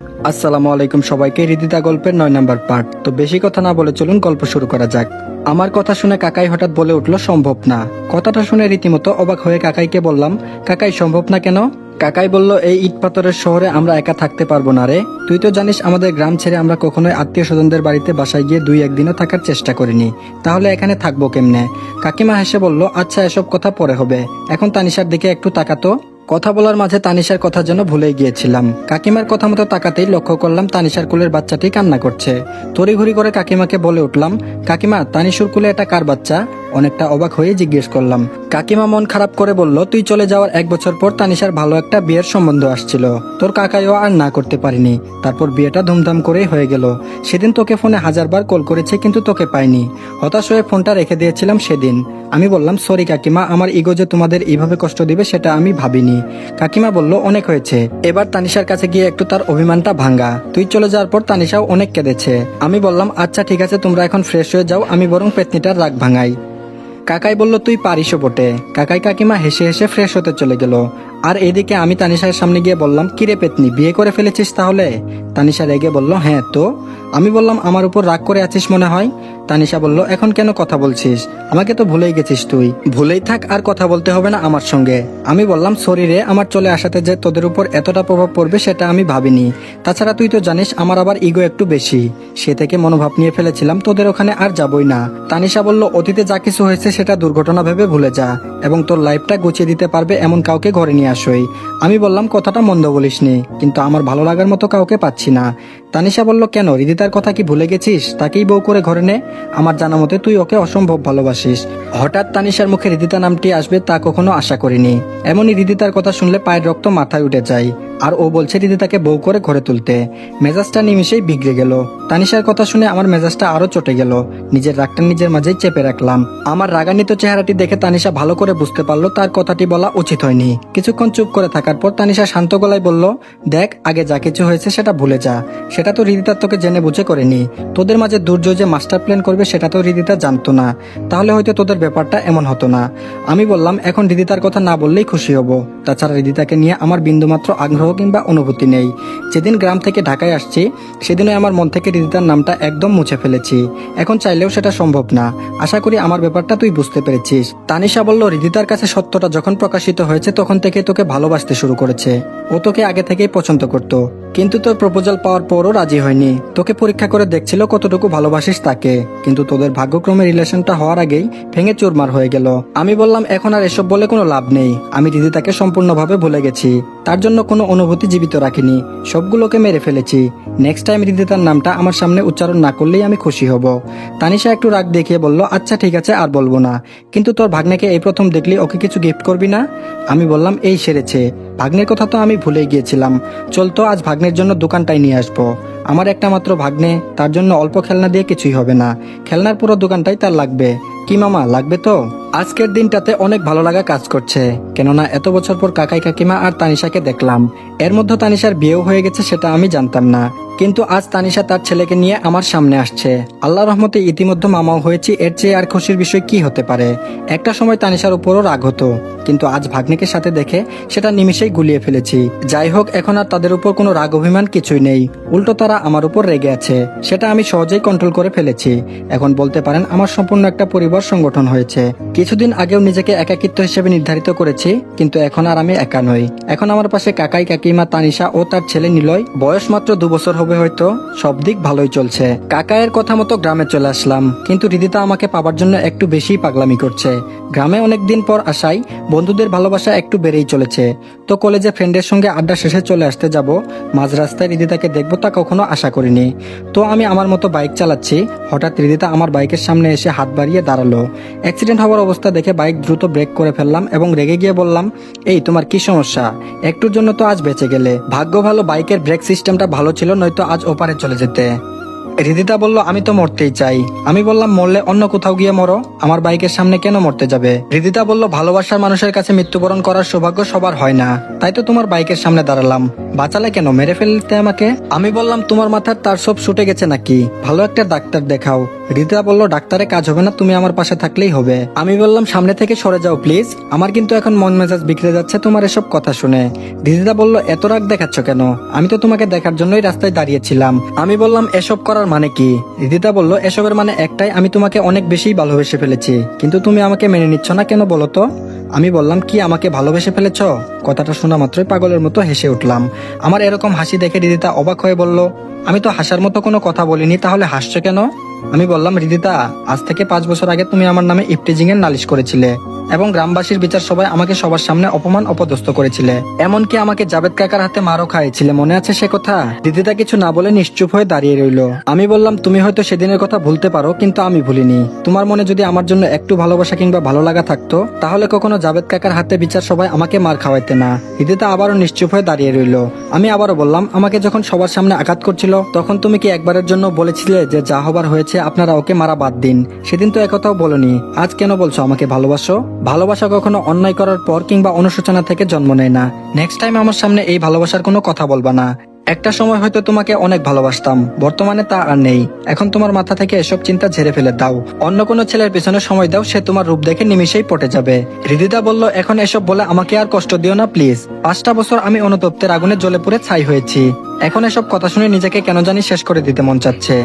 আসসালামু আলাইকুম সবাইকে। হৃদিতা গল্পের 9 নম্বর পার্ট। তো বেশি কথা না বলে চলুন গল্প শুরু করা যাক। আমার কথা শুনে কাকাই হঠাৎ বলে উঠল, সম্ভব না। কথাটা শুনে রীতিমতো অবাক হয়ে কাকাইকে বললাম, কাকাই সম্ভব না কেন? কাকাই বলল, এই ইট পাথরের শহরে আমরা একা থাকতে পারবো না রে। তুই তো জানিস আমাদের গ্রাম ছেড়ে আমরা কখনোই আত্মীয় স্বজনদের বাড়িতে বাসায় গিয়ে 2-1 দিনও থাকার চেষ্টা করিনি। তাহলে এখানে থাকবো কেমনে? কাকিমা হেসে বলল, আচ্ছা এসব কথা পরে হবে, এখন তানিশার দিকে একটু তাকাতো। কথা বলার মাঝে তানিশার কথা যেন ভুলে গিয়েছিলাম। কাকিমার কথা মতো তাকাতেই লক্ষ্য করলাম তানিশার কোলের বাচ্চাটি কান্না করছে। তড়িঘড়ি করে কাকিমাকে বলে উঠলাম, কাকিমা তানিশুর কোলে এটা কার বাচ্চা? অনেকটা অবাক হয়ে জিজ্ঞেস করলাম। কাকিমা মন খারাপ করে বলল, তুই চলে যাওয়ার 1 বছর পর তানিশার ভালো একটা বিয়ের সম্বন্ধ আসছিল। তোর কাকাইও আর না করতে পারিনি। তারপর বিয়েটা ধুমধাম করেই হয়ে গেল। সেদিন তোকে ফোনে 1000 বার কল করেছে কিন্তু তোকে পাইনি। হতাশ হয়ে ফোনটা রেখে দিয়েছিলাম সেদিন। আমি বললাম, সরি কাকিমা, আমার ইগো যে তোমাদের এইভাবে কষ্ট দিবে সেটা আমি ভাবিনি। কাকিমা বলল, অনেক হয়েছে, এবার তানিশার কাছে গিয়ে একটু তার অভিমানটা ভাঙ্গা। তুই চলে যাওয়ার পর তানিশাও অনেক কেঁদেছে। আমি বললাম, আচ্ছা ঠিক আছে, তোমরা এখন ফ্রেশ হয়ে যাও, আমি বরং পেতনিটার রাগ ভাঙাই। কাকাই বলল, তুই পারিসও বটে। কাকাই কাকিমা হেসে হেসে ফ্রেশ হতে চলে গেল। আর এদিকে আমি তানিশার সামনে গিয়ে বললাম, কিরে পেতনি, বিয়ে করে ফেলেছিস তাহলে? তানিশা রেগে বলল, হ্যাঁ তো। আমি বললাম, আমার উপর রাগ করে আছিস মনে হয়। তানিশা বলল, এখন কেন কথা বলছিস? আমাকে তো ভুলেই গেছিস তুই। ভুলেই থাক, আর কথা বলতে হবে না আমার সঙ্গে। আমি বললাম, সরি রে, আমার চলে আসাতে যে তোদের উপর এতটা প্রভাব পড়বে সেটা আমি ভাবিনি। তাছাড়া তুই তো জানিস আমার আবার ইগো একটু বেশি। সে থেকে মনোভাব নিয়ে ফেলেছিলাম তোদের ওখানে আর যাবই না। তানিশা বলল, অতীতে যা কিছু হয়েছে সেটা দুর্ঘটনা ভেবে ভুলে যা এবং তোর লাইফটা গুছিয়ে দিতে পারবে এমন কাউকে ঘরে নিয়ে আসোই। আমি বললাম, কথাটা মন্দ বলিসনি, কিন্তু আমার ভালো লাগার মতো কাউকে পাচ্ছি না। তানিশা বলল, কেন, হৃদিতার কথা কি ভুলে গেছিস? তাকেই বউ করে ঘরে নে। আমার জানা মতে তুই ওকে অসম্ভব ভালোবাসিস। হঠাৎ তানিশার মুখে হৃদিতা নামটি আসবে তা কখনো আশা করিনি। এমনই হৃদিতার কথা শুনলে পায়ের রক্ত মাথায় উঠে যায়। আর ও বলছে হৃদিতাকে বউ করে ঘরে তুলতে। মেজাজটা নিমিশেই বিগড়ে গেল। তানিশার কথা শুনে আমার মেজাজটা আরো চটে গেল। নিজের রাগটা নিজের মাঝেই চেপে রাখলাম। আমার রাগান্বিত চেহারাটি দেখে তানিশা ভালো করে বুঝতে পারলো তার কথাটি বলা উচিত হয়নি। কিছুক্ষণ চুপ করে থাকার পর তানিশা শান্ত গলায় বলল, দেখ, আগে যা কিছু হয়েছে সেটা ভুলে যা। সেটা তো হৃদিতার তোকে জেনে বুঝে করেনি। তোদের মাঝে দুর্জয় যে মাস্টার প্ল্যান করবে সেটা তো হৃদিতা জানতো না। তাহলে হয়তো তোদের ব্যাপারটা এমন হতো না। আমি বললাম, এখন হৃদিতার কথা না বললেই খুশি হব। তাছাড়া হৃদিতাকে নিয়ে আমার বিন্দুমাত্র আগ্রহ কিংবা অনুভূতি নেই। যেদিন গ্রাম থেকে ঢাকায় আসছি সেদিনই আমার মন থেকে হৃদিতার নামটা একদম মুছে ফেলেছি। এখন চাইলেও সেটা সম্ভব না। আশা করি আমার ব্যাপারটা তুই বুঝতে পেরেছিস। তানিশা বলল, হৃদিতার কাছে সত্যটা যখন প্রকাশিত হয়েছে তখন থেকে তোকে ভালোবাসতে শুরু করেছে। ও তোকে আগে থেকেই পছন্দ করত, কিন্তু তোর প্রপোজাল পাওয়ার পরও রাজি হয়নি। তোকে পরীক্ষা করে দেখছিল কতটুকু ভালোবাসিস তাকে। কিন্তু তোদের ভাগ্যক্রমে রিলেশনটা হওয়ার আগেই ভেঙে চুরমার হয়ে গেল। আমি বললাম, এখন আর এসব বলে কোনো লাভ নেই। আমি হৃদিতাকে সম্পূর্ণভাবে ভুলে গেছি। তার জন্য কোনো অনুভূতি জীবিত রাখিনি, সবগুলোকে মেরে ফেলেছি। নেক্সট টাইম হৃদিতার নামটা আমার সামনে উচ্চারণ না করলেই আমি খুশি হব। তানিশা একটু রাগ দেখিয়ে বলল, আচ্ছা ঠিক আছে, আর বলবো না। কিন্তু তোর ভাগ্নেকে এই প্রথম দেখলি ওকে কিছু গিফট করবি না? আমি বললাম, এই সেরেছে। ভাগ্নের কথা তো আমি ভুলেই গিয়েছিলাম। চলতো আজ ভাগ্নের জন্য দোকানটাই নিয়ে আসবো। আমার একটা মাত্র ভাগ্নে, তার জন্য অল্প খেলনা দিয়ে কিছুই হবে না। খেলনার পুরো দোকানটাই তার লাগবে। কি মামা, লাগবে তো? আজকের দিনটাতে অনেক ভালো লাগা কাজ করছে, কেননা এত বছর পর কাকাই কাকিমা আর তানিশাকে দেখলাম। এর মধ্যে তানিশার বিয়েও হয়ে গেছে সেটা আমি জানতাম না। কিন্তু আজ তানিশা তার ছেলেকে নিয়ে আমার সামনে আসছে। আল্লাহ রহমতে ইতিমধ্যে মামাও হয়েছি, এর চেয়ে আর খুশির বিষয় কি হতে পারে? একটা সময় তানিশার উপরও রাগ হতো, কিন্তু আজ ভাগ্নিকে সাথে দেখে সেটা নিমিষেই গুলিয়ে ফেলেছি। যাই হোক, এখন আর তাদের উপর কোনো রাগ অভিমান কিছুই নেই। উল্টো তারা আমার উপর রেগে আছে, সেটা আমি সহজেই কন্ট্রোল করে ফেলেছি। এখন বলতে পারেন আমার সম্পূর্ণ একটা পরিবার সংগঠন হয়েছে। কিছুদিন আগেও নিজেকে একাকিত্ব হিসেবে নির্ধারিত করেছি, কিন্তু এখন আর আমি একা নই। এখন আমার পাশে কাকাই কাকিমা, তানিশা ও তার ছেলে নিলয়। বয়স মাত্র 2 বছর হবে হয়তো। সব দিক ভালোই চলছে। কাকায়ের কথা মতো গ্রামে চলে আসলাম, কিন্তু হৃদিতা আমাকে পাবার জন্য একটু বেশি পাগলামি করছে। গ্রামে অনেকদিন পর আসায় বন্ধুদের ভালোবাসা একটু বেড়েই চলেছে। তো কলেজে ফ্রেন্ডের সঙ্গে আড্ডা শেষে চলে আসতে যাব, মাঝ রাস্তায় হৃদিতাকে দেখবো তা কখনো আশা করিনি। তো আমি আমার মতো বাইক চালাচ্ছি, হঠাৎ হৃদিতা আমার বাইকের সামনে এসে হাত বাড়িয়ে দাঁড়ালো। অ্যাক্সিডেন্ট হওয়ার অবস্থা দেখে বাইক দ্রুত ব্রেক করে ফেললাম এবং রেগে গিয়ে বললাম, এই তোমার কি সমস্যা? একটুর জন্য তো আজ বেঁচে গেলে। ভাগ্য ভালো বাইকের ব্রেক সিস্টেমটা ভালো ছিল, নয়তো আজ ওপারে চলে যেতে। হৃদিতা বলল, আমি তো মরতেই চাই। আমি বললাম, মরলে অন্য কোথাও গিয়ে মরো, আমার বাইকের সামনে কেন মরতে যাবে? হৃদিতা বলল, ভালোবাসার মানুষের কাছে মৃত্যুবরণ করার সৌভাগ্য সবার হয় না, তাই তো তোমার বাইকের সামনে দাঁড়ালাম। বাঁচালে কেন, মেরে ফেলতে আমাকে? আমি বললাম তোমার মাথার তার সব ছুটে গেছে নাকি, ভালো একটা ডাক্তার দেখাও। রিদিতা বলল ডাক্তারে কাজ হবে না, তুমি আমার পাশে থাকলেই হবে। আমি বললাম সামনে থেকে সরে যাও প্লিজ, আমার কিন্তু এখন মন মেজাজ বিগড়ে যাচ্ছে তোমার এসব কথা শুনে। রিদিতা বলল এত রাগ দেখাচ্ছ কেন, আমি তো তোমাকে দেখার জন্যই রাস্তায় দাঁড়িয়েছিলাম। আমি বললাম এসব করার মানে কি? রিদিতা বলল এসবের মানে একটাই, আমি তোমাকে অনেক বেশি ভালোবেসে ফেলেছি, কিন্তু তুমি আমাকে মেনে নিচ্ছ না কেন বলো তো? আমি বললাম কি আমাকে ভালোবেসে ফেলেছ? কথাটা শোনা মাত্রই পাগলের মতো হেসে উঠলাম। আমার এরকম হাসি দেখে রিদিতা অবাক হয়ে বলল আমি তো হাসার মতো কোনো কথা বলিনি, তাহলে হাসছো কেন? আমি বললাম রিদিতা, আজ থেকে 5 বছর আগে তুমি আমার নামে ইফটিজিং এর নালিশ করেছিলে এবং গ্রামবাসীর বিচার সভায় আমাকে সবার সামনে অপমান অপদস্থ করেছিলে, এমনকি আমাকে জাবেদ কাকার হাতে মারও খাইয়েছিলে, মনে আছে সে কথা? রিদিতা কিছু না বলে নিশ্চুপ হয়ে দাঁড়িয়ে রইল। আমি বললাম তুমি হয়তো সেদিনের কথা ভুলতে পারো, কিন্তু আমি ভুলিনি। তোমার মনে যদি আমার জন্য একটু ভালোবাসা কিংবা ভালো লাগা থাকতো, তাহলে কখনো জাবেদ কাকার হাতে বিচার সভায় আমাকে মার খাওয়াইতে না। রিদিতা আবারও নিশ্চুপ হয়ে দাঁড়িয়ে রইল। আমি আবারও বললাম আমাকে যখন সবার সামনে আঘাত করছিল, তখন তুমি কি একবারের জন্য বলেছিলে যে যা হবার হয়েছে, আপনারা ওকে মারা বাদ দিন? সেদিন তো একথাও বলনি, আজ কেন বলছো আমাকে ভালোবাসো? ভালোবাসা কখনো অন্যায় করার পর কিংবা অনুশোচনা থেকে জন্ম নেয় না। নেক্সট টাইম আমার সামনে এই ভালোবাসার কোনো কথা বলবা না। একটা সময় হয়তো তোমাকে অনেক ভালোবাসতাম, বর্তমানে তা আর নেই। এখন তোমার মাথা থেকে এসব চিন্তা ঝেড়ে ফেলে দাও, অন্য কোনো ছেলের পিছনে সময় দাও, সে তোমার রূপ দেখে নিমিশেই পটে যাবে। রিদিতা বলল এখন এসব বলে আমাকে আর কষ্ট দিও না প্লিজ। 5টা বছর আমি অনুতপ্তের আগুনে জ্বলে পুড়ে ছাই হয়েছি, এখন এসব কথা শুনে নিজেকে কেন জানি শেষ করে দিতে মন চাচ্ছে।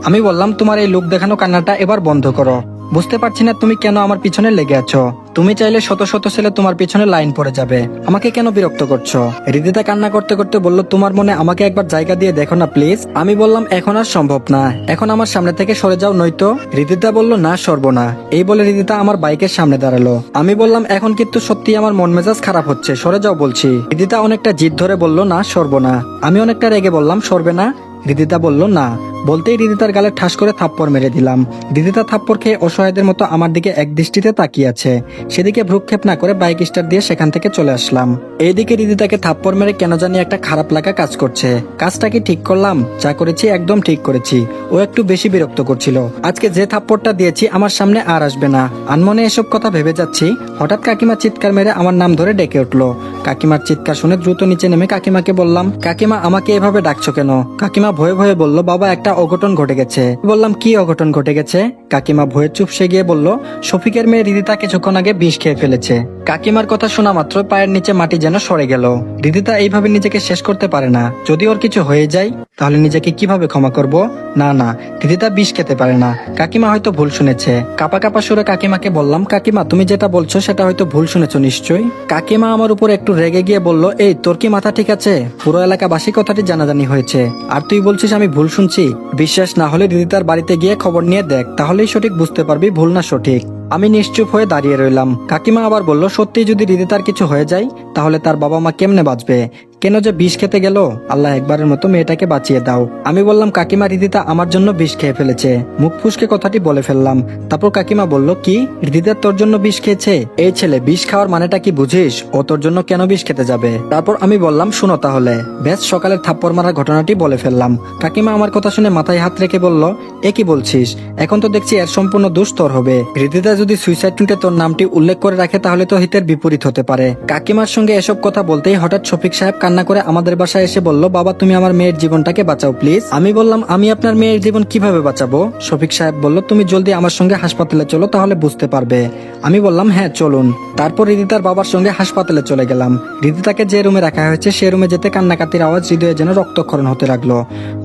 আমি বললাম তোমার এই লোক দেখানো কান্নাটা এবার বন্ধ করো, বুঝতে পারছি না তুমি কেন আমার পিছনে লেগে আছো। তুমি চাইলে শত শত ছেলে তোমার পিছনে লাইন পড়ে যাবে, আমাকে কেন বিরক্ত করছো? রিদিতা কান্না করতে করতে বলল তোমার মনে আমাকে একবার জায়গা দিয়ে দেখো না প্লিজ। আমি বললাম এখন আর সম্ভব না, এখন আমার সামনে থেকে সরে যাও নয়তো। রিদিতা বলল না, সরবো না। এই বলে রিদিতা আমার বাইকের সামনে দাঁড়ালো। আমি বললাম এখন কিন্তু সত্যি আমার মন মেজাজ খারাপ হচ্ছে, সরে যাও বলছি। রিদিতা অনেকটা জিদ ধরে বলল না, সরবো না। আমি অনেকটা রেগে বললাম সরবে না? রিদিতা বলল না। বলতেই রিদিতার গালে ঠাস করে থাপ্পড় মেরে দিলাম। রিদিতা থাপ্পড় খেয়ে অসহায়দের মতো আমার দিকে এক দৃষ্টিতে তাকিয়ে আছে, সেদিকে ভ্রুক্ষেপ না করে বাইক স্টার্ট দিয়ে সেখান থেকে চলে আসলাম। এইদিকে রিদিতাকে থাপ্পড় মেরে কেন জানি একটা খারাপ লাগা কাজ করছে। কাজটা কি ঠিক করলাম? যা করেছি একদম ঠিক করেছি। ও একটু বেশি বিরক্ত করছিল। আজকে যে থাপ্পড়টা দিয়েছি আমার সামনে আর আসবে না। আনমনে এসব কথা ভেবে যাচ্ছি, হঠাৎ কাকিমা চিৎকার মেরে আমার নাম ধরে ডেকে উঠলো। কাকিমার চিৎকার শুনে দ্রুত নিচে নেমে কাকিমাকে বললাম কাকিমা আমাকে এভাবে ডাকছো কেন? কাকিমা ভয়ে ভয়ে বলল বাবা একটা অঘটন ঘটে গেছে। বললাম কি অঘটন ঘটে গেছে? কাকিমা ভয়ে চুপসে গিয়ে বলল শফিকের মেয়ে রিদিতা কিছুক্ষণ আগে বিষ খেয়ে ফেলেছে। কাকিমার কথা শোনা মাত্র পায়ের নিচে মাটি যেন সরে গেল। রিদিতা এইভাবে নিজেকে শেষ করতে পারে না, যদি ওর কিছু হয়ে যায় তাহলে নিজেকে কিভাবে ক্ষমা করব? না না, রিদিতা বিষ খেতে পারে না। কাকিমা হয়তো ভুল শুনেছে। কাপা কাপা সুরে কাকিমাকে বললাম কাকিমা তুমি যেটা বলছো সেটা হয়তো ভুল শুনেছো নিশ্চয়ই। কাকিমা আমার উপর একটু রেগে গিয়ে বলল এই তোর কি মাথা ঠিক আছে? পুরো এলাকাবাসী কথাটি জানাজানি হয়েছে, আর তুই বলছিস আমি ভুল শুনছি? বিশ্বাস না হলে রিদিতার বাড়িতে গিয়ে খবর নিয়ে দেখ, তাহলেই সঠিক বুঝতে পারবি ভুল না সঠিক। আমি নিশ্চুপ হয়ে দাঁড়িয়ে রইলাম। কাকিমা আবার বলল সত্যি যদি রিদিতার কিছু হয়ে যায় তাহলে তার বাবা মা কেমনে বাঁচবে? কেন যে বিষ খেতে গেল? আল্লাহ একবারের মতো মেয়েটাকে বাঁচিয়ে দাও। আমি বললাম কাকিমা রিদিতা আমার জন্য বিষ খেয়ে ফেলেছে। মুখ ফুসকে কথাটি বলে ফেললাম। তারপর কাকিমা বলল কি রিদিতা তোর জন্য বিষ খেয়েছে? এই ছেলে বিষ খাওয়ার মানেটা কি বুঝিস? ও তোর জন্য কেন বিষ খেতে যাবে? তারপর আমি বললাম শুনো তাহলে। বেশ সকালের থাপ্পড় মারার ঘটনাটি বলে ফেললাম। কাকিমা আমার কথা শুনে মাথায় হাত রেখে বলল এ কি বলছিস? এখন তো দেখছি এর সম্পূর্ণ দোষ তোর হবে। রিদিতা যদি সুইসাইড নোটে তোর নামটি উল্লেখ করে রাখে তাহলে তো হিতের বিপরীত হতে পারে। কাকিমার সঙ্গে এসব কথা বলতেই হঠাৎ শফিক সাহেব কান্না করে আমাদের বাসায় এসে বলল বাবা তুমি আমার মেয়ের জীবনটাকে বাঁচাও প্লিজ। আমি বললাম আমি আপনার মেয়ের জীবন কিভাবে বাঁচাবো? শফিক সাহেব বলল তুমি জলদি আমার সঙ্গে হাসপাতালে চলো, তাহলে বুঝতে পারবে। আমি বললাম হ্যাঁ চলুন। তারপর রিদিতার বাবার সঙ্গে হাসপাতালে চলে গেলাম। রিদিতাকে যে রুমে রাখা হয়েছে সে রুমে যেতে কান্নাকাতির আওয়াজ হৃদয়ে যেন রক্তক্ষরণ হতে লাগলো।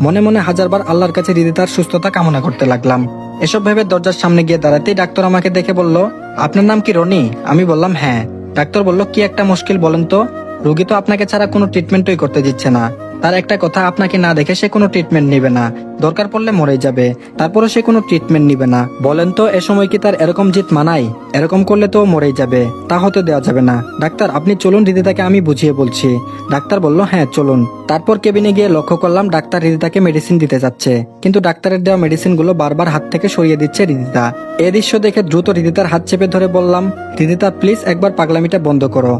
মনে মনে হাজারবার আল্লাহর কাছে রিদিতার সুস্থতা কামনা করতে লাগলাম। এসব ভেবে দরজার সামনে গিয়ে দাঁড়াতেই ডাক্তার আমাকে দেখে বলল আপনার নাম কি রনি? আমি বললাম হ্যাঁ। ডাক্তার বলল কি একটা মুশকিল বলেন তো? রোগী তো আপনাকে ছাড়া কোনো ট্রিটমেন্টই করতে দিচ্ছে না। তার একটা কথা, আপনাকে না দেখে সে কোনো ট্রিটমেন্ট নিবে না, দরকার পড়লে মরে যাবে, তারপরে সে কোনো ট্রিটমেন্ট নিবে না। বলেন তো এ সময় কি তার এরকম জিত মানায়? এরকম করলে তো মরেই যাবে, তা হতে দেওয়া যাবে না। ডাক্তার আপনি চলুন, রিদিতাকে আমি বুঝিয়ে বলছি। ডাক্তার বলল হ্যাঁ চলুন। তারপর কেবিনে গিয়ে লক্ষ্য করলাম ডাক্তার রিদিতাকে মেডিসিন দিতে যাচ্ছে, কিন্তু ডাক্তারের দেওয়া মেডিসিন গুলো বারবার হাত থেকে সরিয়ে দিচ্ছে রিদিতা। এই দৃশ্য দেখে দ্রুত রিদিতার হাত চেপে ধরে বললাম রিদিতা প্লিজ একবার পাগলামিটা বন্ধ করো।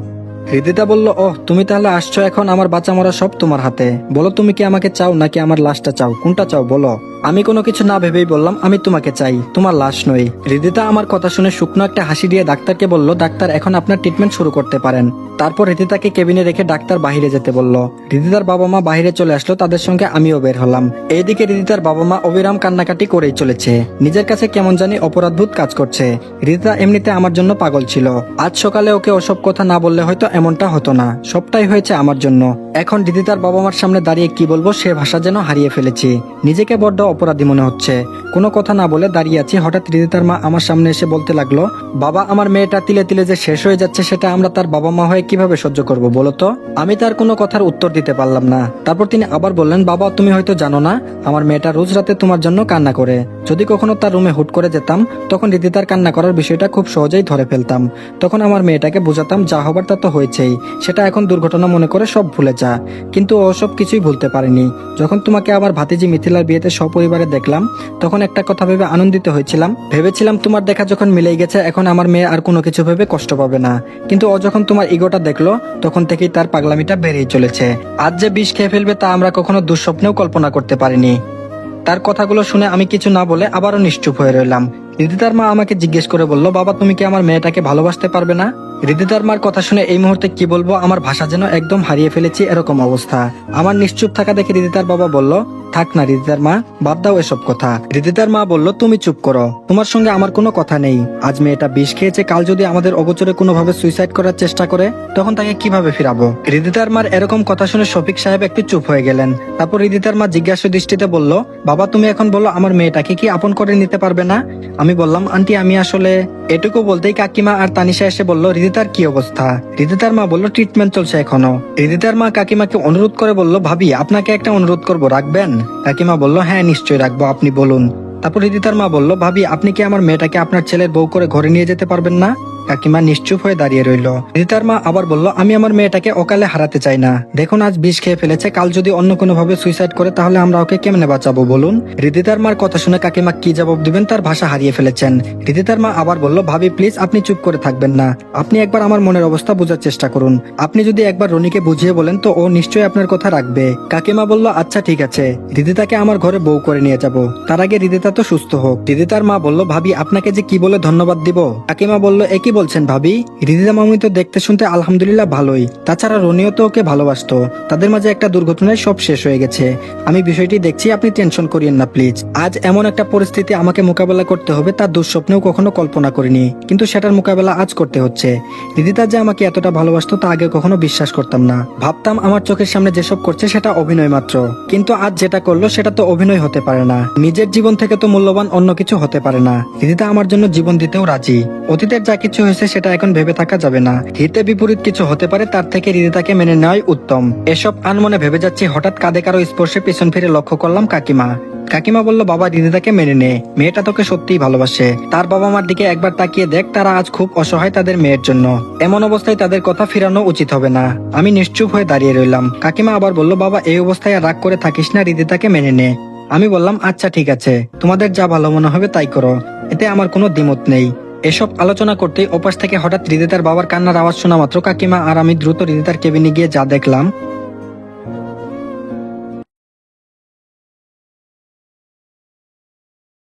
রিদিতা বলল ওহ তুমি তাহলে আসছো, এখন আমার বাঁচা মরা সব তোমার হাতে। বলো তুমি কি আমাকে চাও নাকি আমার লাশটা চাও? কোনটা চাও বলো। আমি কোনো কিছু না ভেবেই বললাম, আমি তোমাকে চাই, তোমার লাশ নই। হৃদিতা আমার কথা শুনে শুকনো একটা হাসি দিয়ে ডাক্তারকে বলল, ডাক্তার এখন আপনার ট্রিটমেন্ট শুরু করতে পারেন। তারপর হৃদিতাকে কেবিনে রেখে ডাক্তার বাহিরে যেতে বলল। হৃদিতার বাবা মা বাহিরে চলে আসলো, তাদের সঙ্গে আমিও বের হলাম। এইদিকে হৃদিতার বাবা মা অবিরাম কান্নাকাটি করেই চলেছে। নিজের কাছে কেমন জানি অপরাধবোধ কাজ করছে। হৃদিতা এমনিতে আমার জন্য পাগল ছিল। আজ সকালে ওকে ওসব কথা না বললে হয়তো এমনটা হতো না। সবটাই হয়েছে আমার জন্য। এখন হৃদিতার বাবা মার সামনে দাঁড়িয়ে কি বলবো সে ভাষা যেন হারিয়ে ফেলেছি। নিজেকে বড্ড অপরাধী মনে হচ্ছে। কোনো কথা না বলে দাঁড়িয়ে আছি, হঠাৎ হৃদিতার মা আমার সামনে এসে বলতে লাগলো, বাবা আমার মেয়েটা তিলে তিলে যে শেষ হয়ে যাচ্ছে সেটা আমরা তার বাবা মা হয়ে কিভাবে সহ্য করব বলো তো। আমি তার কোনো কথার উত্তর দিতে পারলাম না। তারপর তিনি আবার বললেন, বাবা তুমি হয়তো জানো না, আমার মেয়েটা রোজ রাতে তোমার জন্য কান্না করে। যদি কখনো তার রুমে হুট করে যেতাম তখন হৃদিতার কান্না করার বিষয়টা খুব সহজেই ধরে ফেলতাম। তখন আমার মেয়েটাকে বোঝাতাম যা হবার তা তো হয়েছেই, সেটা এখন দুর্ঘটনা মনে করে সব ভুলে যা। কিন্তু ও সব কিছুই ভুলতে পারেনি। যখন তোমাকে আমার ভাতিজি মিথিলার বিয়েতে সপরিবারে দেখলাম তখন একটা কথা ভেবে আনন্দিত হয়েছিলাম। ভেবেছিলাম তোমার দেখা যখন মিলেই গেছে এখন আমার মেয়ে আর কোনো কিছু ভেবে কষ্ট পাবে না। কিন্তু ও যখন তোমার ইগোটা দেখলো তখন থেকেই তার পাগলামিটা বেড়েই চলেছে। আজ যে বিষ খেয়ে ফেলবে তা আমরা কখনো দুঃস্বপ্নেও কল্পনা করতে পারিনি। তার কথাগুলো শুনে আমি কিছু না বলে আবারও নিশ্চুপ হয়ে রইলাম। হৃদিতার মা আমাকে জিজ্ঞেস করে বলল, বাবা তুমি কি আমার মেয়েটাকে ভালোবাসতে পারবে না? হৃদিতার মার কথা শুনে এই মুহূর্তে কি বলবো, আমার ভাষা যেন একদম হারিয়ে ফেলেছি এরকম অবস্থা। আমার নিশ্চুপ থাকা দেখে হৃদিতার বাবা বলল, থাক না হৃদিতার মা, বাদ দাও এসব কথা। হৃদিতার মা বলল, তুমি চুপ করো, তোমার সঙ্গে আমার কোনো কথা নেই। আজ মেয়েটা বিষ খেয়েছে, কাল যদি আমাদের অগোচরে কোনোভাবে সুইসাইড করার চেষ্টা করে তখন তাকে কিভাবে ফিরাবো? হৃদিতার মার এরকম কথা শুনে শফিক সাহেব একটু চুপ হয়ে গেলেন। তারপর হৃদিতার মা জিজ্ঞাসা দৃষ্টিতে বলল, বাবা তুমি এখন বলো আমার মেয়েটাকে কি আপন করে নিতে পারবে না? আমি বললাম, আন্টি আমি আসলে। এটুকু বলতেই কাকিমা আর তানিশা এসে বলল, হৃদিতার কি অবস্থা? হৃদিতার মা বলল, ট্রিটমেন্ট চলছে এখনো। হৃদিতার মা কাকিমাকে অনুরোধ করে বলল, ভাবি আপনাকে একটা অনুরোধ করবো, রাখবেন? কাকিমা বলল, হ্যাঁ নিশ্চয়ই রাখবো, আপনি বলুন। তারপর হৃদিতার মা বলল, ভাবি আপনি কি আমার মেয়েটাকে আপনার ছেলের বউ করে ঘরে নিয়ে যেতে পারবেন না? কাকিমা নিশ্চুপ হয়ে দাঁড়িয়ে রইল। হৃদিতার মা আবার বলল, আমি আমার মেয়েটাকে অকালে হারাতে চাই না। দেখুন আজ বিষ খেয়ে ফেলেছে, কাল যদি অন্য কোনো ভাবে সুইসাইড করে তাহলে আমরা ওকে কেমনে বাঁচাবো বলুন? হৃদিতার মার কথা শুনে কাকিমা কি জবাব দিবেন তার ভাষা হারিয়ে ফেলেছেন। হৃদিতার মা আবার বলল, ভাবি প্লিজ আপনি চুপ করে থাকবেন না, আপনি একবার আমার মনের অবস্থা বোঝার চেষ্টা করুন। আপনি যদি একবার রনিকে বুঝিয়ে বলেন তো ও নিশ্চয়ই আপনার কথা রাখবে। কাকিমা বলল, আচ্ছা ঠিক আছে, হৃদিতাকে আমার ঘরে বউ করে নিয়ে যাব, তার আগে হৃদিতা তো সুস্থ হোক। হৃদিতার মা বলল, ভাবি আপনাকে যে কি বলে ধন্যবাদ দিব। কাকিমা বলল, একই বলছেন ভাবি, হৃদিতা মামি তো দেখতে শুনতে আলহামদুলিল্লাহ ভালোই, তাছাড়া রনিও তো ওকে ভালোবাসতো। তাদের মাঝে একটা দুর্ঘটনায় সব শেষ হয়ে গেছে। আমি বিষয়টি দেখছি, আপনি টেনশন করিয়েন না প্লিজ। আজ এমন একটা পরিস্থিতি আমাকে মোকাবেলা করতে হবে তার দুঃস্বপ্নেও কখনো কল্পনা করিনি, কিন্তু সেটার মোকাবেলা আজ করতে হচ্ছে। হৃদিতা যে আমাকে এতটা ভালোবাসতো তা আগে কখনো বিশ্বাস করতাম না। ভাবতাম আমার চোখের সামনে যেসব করছে সেটা অভিনয় মাত্র, কিন্তু আজ যেটা করলো সেটা তো অভিনয় হতে পারে না। নিজের জীবন থেকে তো মূল্যবান অন্য কিছু হতে পারে না। হৃদিতা আমার জন্য জীবন দিতেও রাজি। অতীতের যা কিছু হয়েছে সেটা এখন ভেবে থাকা যাবে না। হিতে বিপরীত কিছু হতে পারে, তার থেকে হৃদিতাকে মেনে নেওয়াই উত্তম। এসব আনমনে ভেবে যাচ্ছি, হঠাৎ কাঁধে কারো স্পর্শে পেছন ফিরে লক্ষ্য করলাম কাকিমা। কাকিমা বলল, বাবা হৃদিতাকে মেনে নে, মেয়েটা তোকে সত্যিই ভালোবাসে। তার বাবা মার দিকে একবার তাকিয়ে দেখ, তারা আজ খুব অসহায় তাদের মেয়ের জন্য। এমন অবস্থায় তাদের কথা ফিরানো উচিত হবে না। আমি নিশ্চুপ হয়ে দাঁড়িয়ে রইলাম। কাকিমা আবার বলল, বাবা এই অবস্থায় আর রাগ করে থাকিস না, হৃদিতাকে মেনে নে। আমি বললাম, আচ্ছা ঠিক আছে, তোমাদের যা ভালো মনে হবে তাই করো, এতে আমার কোনো দ্বিমত নেই। এসব আলোচনা করতে ওপাশ থেকে হঠাৎ হৃদিতার বাবার কান্নার আওয়াজ শোনা মাত্র কাকিমা আর আমি দ্রুত হৃদিতার কেবিনে গিয়ে যা দেখলাম